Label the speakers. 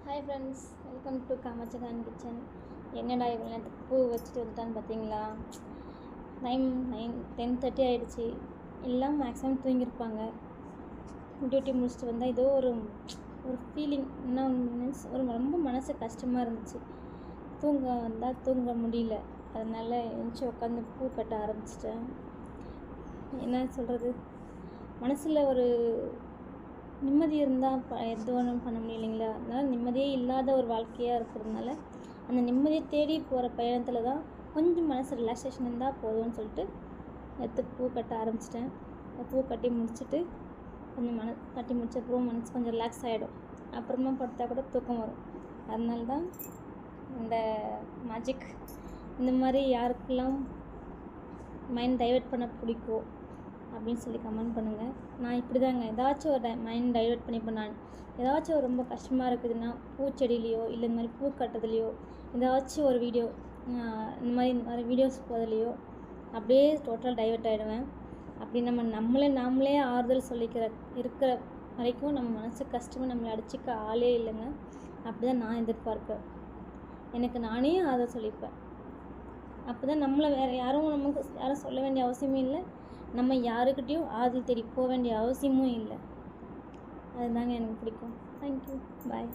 Speaker 1: Hi friends, welcome to காமாட்சிகான் kitchen. என்னடா இவ்வளோ நேரத்துக்கு பூ வச்சுட்டு வந்துட்டான்னு பார்த்தீங்களா? 10:30 ஆகிடுச்சி. எல்லாம் மேக்ஸிமம் தூங்கியிருப்பாங்க. டியூட்டி முடிச்சுட்டு வந்தால் ஏதோ ஒரு ஃபீலிங் என்ன மீன்ஸ் ரொம்ப மனசு கஷ்டமாக இருந்துச்சு. தூங்க வந்தால் தூங்க முடியல. அதனால் எழுந்துச்சி உட்காந்து பூ கட்ட ஆரம்பிச்சிட்டேன். என்ன சொல்கிறது, மனசில் ஒரு நிம்மதி இருந்தால் எது ஒன்றும் பண்ண முடியலைங்களா? அதனால் நிம்மதியே இல்லாத ஒரு வாழ்க்கையாக இருக்கிறதுனால அந்த நிம்மதியை தேடி போகிற பயணத்தில் தான் கொஞ்சம் மனசு ரிலாக்ஸேஷன் இருந்தால் போதும்னு சொல்லிட்டு எடுத்து பூ கட்ட ஆரம்பிச்சிட்டேன். பூ கட்டி முடிச்சுட்டு கொஞ்சம் கட்டி முடிச்சப்பறம் மனசு கொஞ்சம் ரிலாக்ஸ் ஆகிடும். அப்புறமா படுத்தா கூட தூக்கம் வரும். அதனால தான் இந்த மேஜிக். இந்த மாதிரி யாருக்கெல்லாம் மைண்ட் டைவர்ட் பண்ண பிடிக்கும் அப்படின்னு சொல்லி கமெண்ட் பண்ணுங்கள். நான் இப்படி தாங்க ஏதாச்சும் ஒரு மைண்ட் டைவர்ட் பண்ணிப்பேன். நான் ஏதாச்சும் ரொம்ப கஷ்டமாக இருக்குதுன்னா பூச்செடியிலையோ இல்லை இந்த மாதிரி பூ கட்டுறதுலையோ ஏதாச்சும் ஒரு வீடியோ இந்த மாதிரி வீடியோஸ் போகிறதுலையோ அப்படியே டோட்டல் டைவர்ட் ஆகிடுவேன். அப்படி நாமளே ஆறுதல் இருக்கிற வரைக்கும் நம்ம மனசு கஷ்டமாக நம்மளை அடிச்சிக்க ஆளே இல்லைங்க. அப்படி தான் நான் எதிர்பார்ப்பேன். எனக்கு நானே ஆறுதல் சொல்லிப்பேன். அப்போ தான் நம்மளை நமக்கு யாரும் சொல்ல வேண்டிய அவசியமும் இல்லை. நம்ம யாருக்கிட்டேயும் ஆறுதல் தேடி போக வேண்டிய அவசியமும் இல்லை. அதுதாங்க எனக்கு பிடிக்கும். தேங்க்யூ, பாய்.